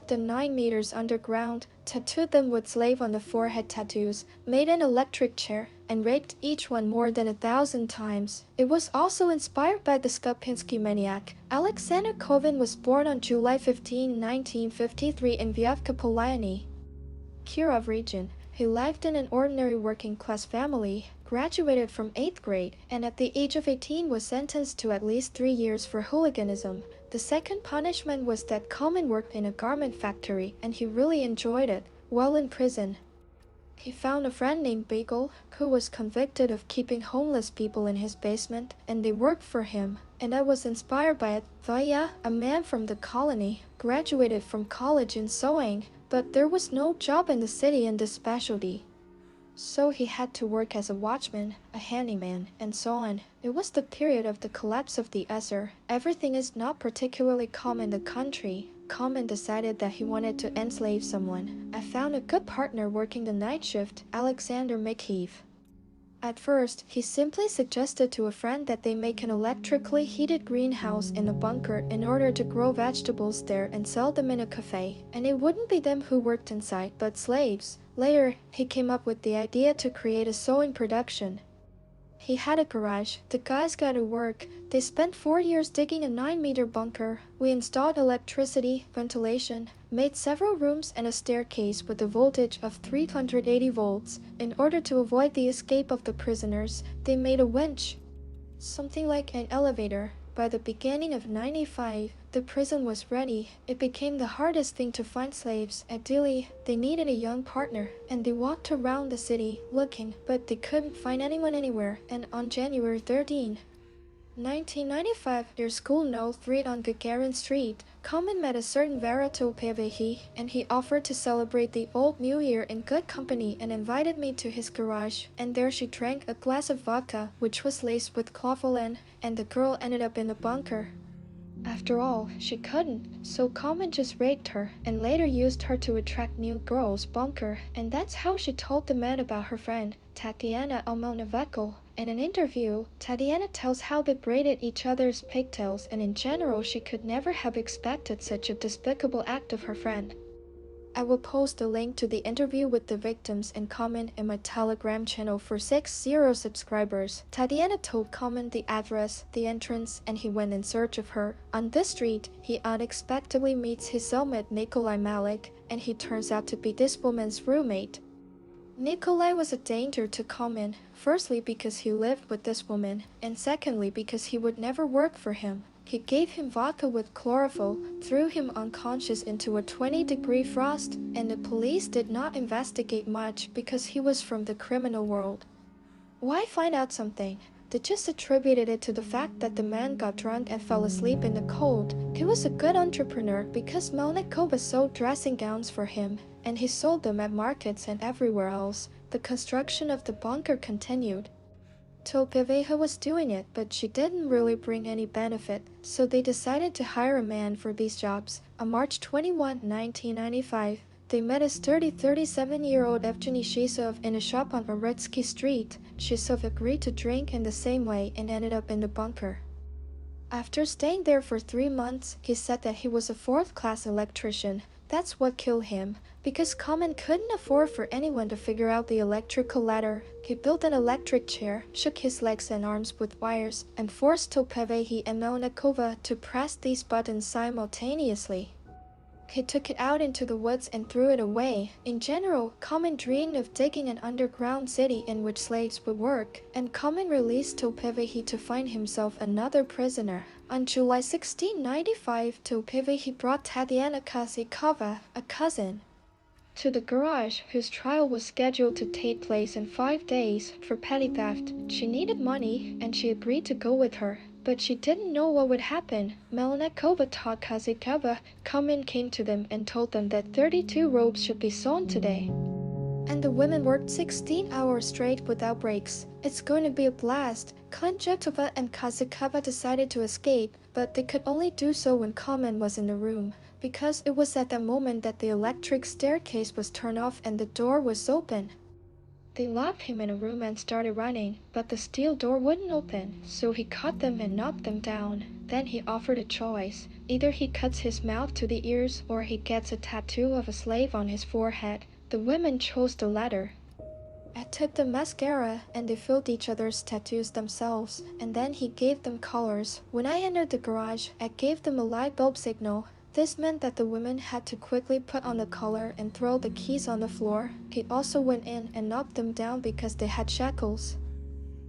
dropped them 9 meters underground, tattooed them with slave on the forehead tattoos, made an electric chair, and raped each one more than 1,000 times. It was also inspired by the Skopinsky maniac. Alexander Kovin was born on July 15, 1953 in Vyatka Polyany, Kirov region. He lived in an ordinary working-class family, graduated from 8th grade, and at the age of 18 was sentenced to at least 3 years for hooliganism. The second punishment was that Comyn worked in a garment factory, and he really enjoyed it. While in prison, he found a friend named Bigol, who was convicted of keeping homeless people in his basement, and they worked for him. And I was inspired by it. Vitya, a man from the colony, graduated from college in sewing, but there was no job in the city in this specialty. So he had to work as a watchman, a handyman, and so on. It was the period of the collapse of the USSR. Everything is not particularly calm in the country. Comyn decided that he wanted to enslave someone. I found a good partner working the night shift, Alexander McKeeve. At first, he simply suggested to a friend that they make an electrically heated greenhouse in a bunker in order to grow vegetables there and sell them in a cafe. And it wouldn't be them who worked inside, but slaves. Later, he came up with the idea to create a sewing production. He had a garage. The guys got to work. They spent 4 years digging a 9-meter bunker. We installed electricity, ventilation, made several rooms and a staircase with a voltage of 380 volts. In order to avoid the escape of the prisoners, they made a winch, something like an elevator. By the beginning of 95, the prison was ready. It became the hardest thing to find slaves. Ideally, they needed a young partner, and they walked around the city looking, but they couldn't find anyone anywhere. And on January 13, 1995, their school note 3 on Gagarin Street, Comyn met a certain Vyatka Polyany, and he offered to celebrate the old new year in good company and invited me to his garage. And there she drank a glass of vodka, which was laced with chloroform, and the girl ended up in the bunker. After all, she couldn't, so Comyn just raped her, and later used her to attract new girls' bunker, and that's how she told the men about her friend, Tatiana Almonovaco. In an interview, Tatiana tells how they braided each other's pigtails, and in general she could never have expected such a despicable act of her friend. I will post a link to the interview with the victims and Comyn in my Telegram channel for 60 subscribers. Tatiana told Comyn the address, the entrance, and he went in search of her. On this street, he unexpectedly meets his cellmate Nikolai Malik, and he turns out to be this woman's roommate. Nikolai was a danger to Comyn, firstly because he lived with this woman, and secondly because he would never work for him. He gave him vodka with chlorophyll, threw him unconscious into a 20-degree frost, and the police did not investigate much because he was from the criminal world. Why find out something? They just attributed it to the fact that the man got drunk and fell asleep in the cold. He was a good entrepreneur because Melnikova sold dressing gowns for him, and he sold them at markets and everywhere else. The construction of the bunker continued. Polyany was doing it, but she didn't really bring any benefit, so they decided to hire a man for these jobs. On March 21, 1995, they met a sturdy 37-year-old Evgeny Shishov in a shop on Maretsky Street. Shishov agreed to drink in the same way and ended up in the bunker. After staying there for 3 months, he said that he was a 4th-class electrician. That's what killed him, because Comyn couldn't afford for anyone to figure out the electrical ladder. He built an electric chair, shook his legs and arms with wires, and forced Polyany and Melnikova to press these buttons simultaneously. He took it out into the woods and threw it away. In general, Comyn dreamed of digging an underground city in which slaves would work, and Comyn released Polyany to find himself another prisoner. On July 16, 1995, Polyany brought Tatiana Kozykova, a cousin, to the garage, whose trial was scheduled to take place in 5 days for petty theft. She needed money, and she agreed to go with her. But she didn't know what would happen. Melnikova taught Kozykova. Comyn came to them and told them that 32 robes should be sewn today. And the women worked 16 hours straight without breaks. It's going to be a blast. Konjatova and Kozykova decided to escape, but they could only do so when Comyn was in the room, because it was at that moment that the electric staircase was turned off and the door was open. They locked him in a room and started running, but the steel door wouldn't open, so he caught them and knocked them down. Then he offered a choice. Either he cuts his mouth to the ears or he gets a tattoo of a slave on his forehead. The women chose the latter. I took the mascara and they filled each other's tattoos themselves, and then he gave them colors. When I entered the garage, I gave them a light bulb signal. This meant that the women had to quickly put on the collar and throw the keys on the floor. He also went in and knocked them down because they had shackles.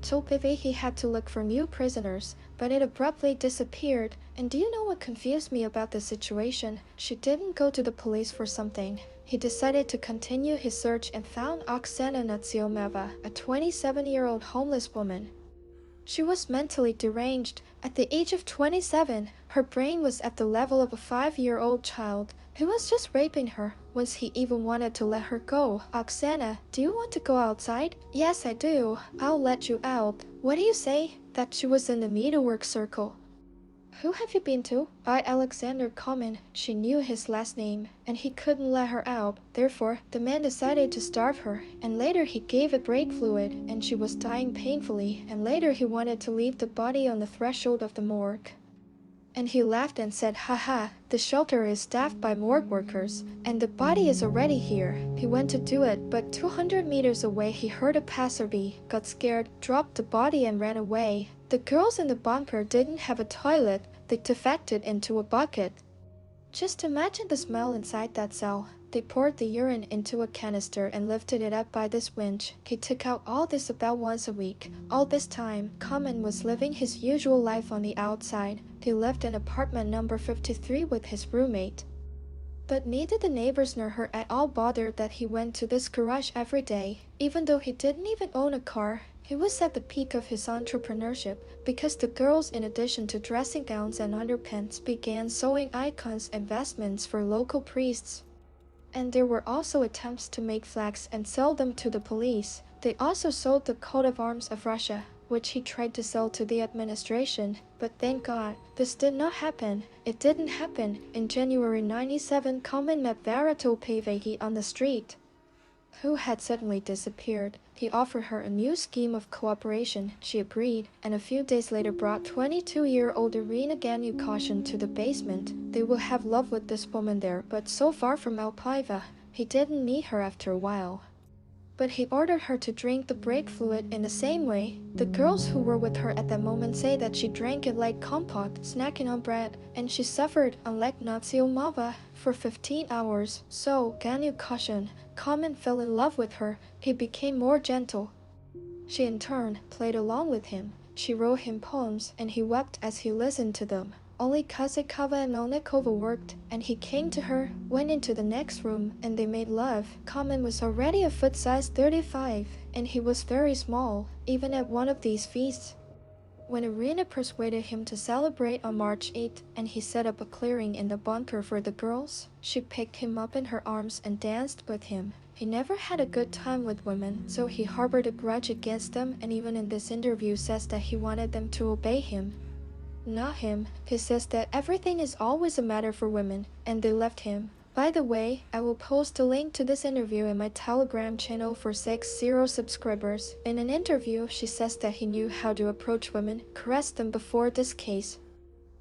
Told Vivi he had to look for new prisoners, but it abruptly disappeared. And do you know what confused me about the situation? She didn't go to the police for something. He decided to continue his search and found Oksana Natsiomeva, a 27-year-old homeless woman. She was mentally deranged. At the age of 27, her brain was at the level of a 5-year-old child. He was just raping her, once he even wanted to let her go. Oksana, do you want to go outside? Yes, I do. I'll let you out. What do you say? That she was in the metalwork circle. Who have you been to? Alexander Comyn. She knew his last name, and he couldn't let her out. Therefore, the man decided to starve her, and later he gave it brake fluid, and she was dying painfully, and later he wanted to leave the body on the threshold of the morgue. And he laughed and said, haha, the shelter is staffed by morgue workers, and the body is already here. He went to do it, but 200 meters away he heard a passerby, got scared, dropped the body and ran away. The girls in the bunker didn't have a toilet. They defected into a bucket. Just imagine the smell inside that cell. They poured the urine into a canister and lifted it up by this winch. He took out all this about once a week. All this time, Comyn was living his usual life on the outside. He lived in apartment number 53 with his roommate. But neither the neighbors nor her at all bothered that he went to this garage every day. Even though he didn't even own a car, he was at the peak of his entrepreneurship because the girls, in addition to dressing gowns and underpants, began sewing icons and vestments for local priests. And there were also attempts to make flags and sell them to the police. They also sold the coat of arms of Russia, which he tried to sell to the administration. But thank God, this did not happen. It didn't happen. In January 97, Comyn met Vyatka Polyany on the street, who had suddenly disappeared. He offered her a new scheme of cooperation. She agreed, and a few days later brought 22-year-old Irina Ganukashin to the basement. They will have love with this woman there, but so far from Alpaiva, he didn't meet her after a while. But he ordered her to drink the brake fluid in the same way. The girls who were with her at that moment say that she drank it like compote, snacking on bread, and she suffered, unlike Natsiomava, for 15 hours. So, Ganukashin, Comyn fell in love with her. He became more gentle. She in turn played along with him. She wrote him poems, and he wept as he listened to them. Only Kazakova and Melnikova worked, and he came to her, went into the next room, and they made love. Comyn was already a foot size 35, and he was very small, even at one of these feasts. When Irina persuaded him to celebrate on March 8th, and he set up a clearing in the bunker for the girls, she picked him up in her arms and danced with him. He never had a good time with women, so he harbored a grudge against them, and even in this interview says that he wanted them to obey him. Not him. He says that everything is always a matter for women, and they left him. By the way, I will post a link to this interview in my Telegram channel for 60 subscribers. In an interview, she says that he knew how to approach women, caress them before this case.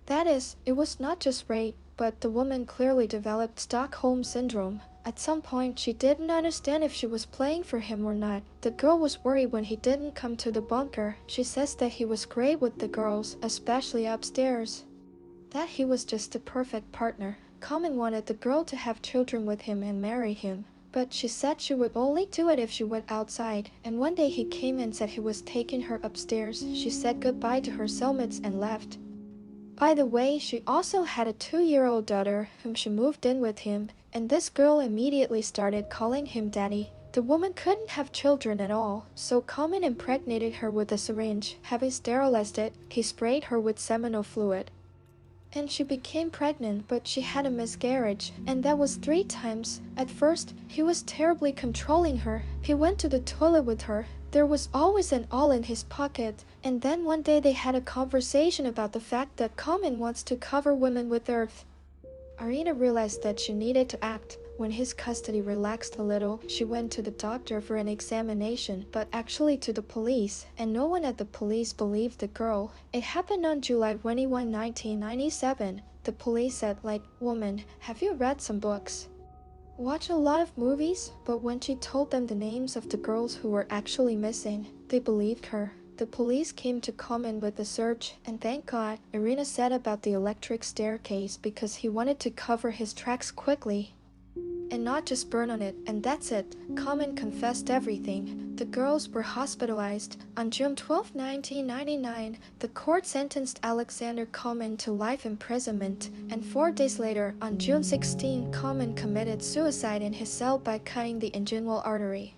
That is, it was not just rape, but the woman clearly developed Stockholm Syndrome. At some point, she didn't understand if she was playing for him or not. The girl was worried when he didn't come to the bunker. She says that he was great with the girls, especially upstairs. That he was just the perfect partner. Comyn wanted the girl to have children with him and marry him. But she said she would only do it if she went outside. And one day he came and said he was taking her upstairs. She said goodbye to her cellmates and left. By the way, she also had a 2-year-old daughter whom she moved in with him, and this girl immediately started calling him daddy. The woman couldn't have children at all, so Comyn impregnated her with a syringe. Having sterilized it, he sprayed her with seminal fluid. And she became pregnant, but she had a miscarriage, and that was 3 times. At first, he was terribly controlling her. He went to the toilet with her. There was always an awl in his pocket. And then one day they had a conversation about the fact that Comyn wants to cover women with earth. Irina realized that she needed to act. when his custody relaxed a little, she went to the doctor for an examination, but actually to the police, and no one at the police believed the girl. It happened on July 21, 1997. The police said, like, "Woman, have you read some books? Watch a lot of movies?" But when she told them the names of the girls who were actually missing, they believed her. The police came to Comyn with the search, and thank God, Irina said about the electric staircase because he wanted to cover his tracks quickly and not just burn on it, and that's it. Comyn confessed everything. The girls were hospitalized. On June 12, 1999, the court sentenced Alexander Comyn to life imprisonment, and 4 days later, on June 16, Comyn committed suicide in his cell by cutting the inguinal artery.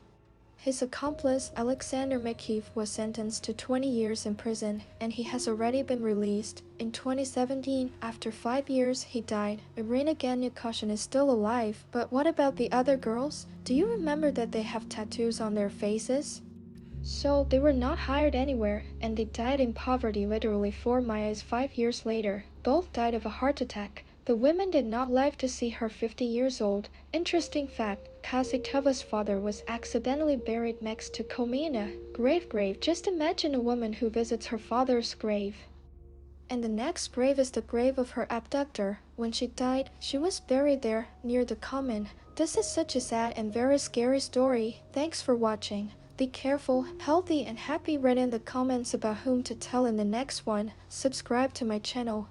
His accomplice, Alexander McKeith, was sentenced to 20 years in prison, and he has already been released. In 2017, after 5 years, he died. Irina Ganyukoshin is still alive, but what about the other girls? Do you remember that they have tattoos on their faces? So they were not hired anywhere, and they died in poverty literally 4 miles 5 years later. Both died of a heart attack. The women did not live to see her 50 years old. Interesting fact, Kazikova's father was accidentally buried next to Comyn. Grave. Just imagine a woman who visits her father's grave. And the next grave is the grave of her abductor. When she died, she was buried there, near the Comyn. This is such a sad and very scary story. Thanks for watching. Be careful, healthy and happy. Write in the comments about whom to tell in the next one. Subscribe to my channel.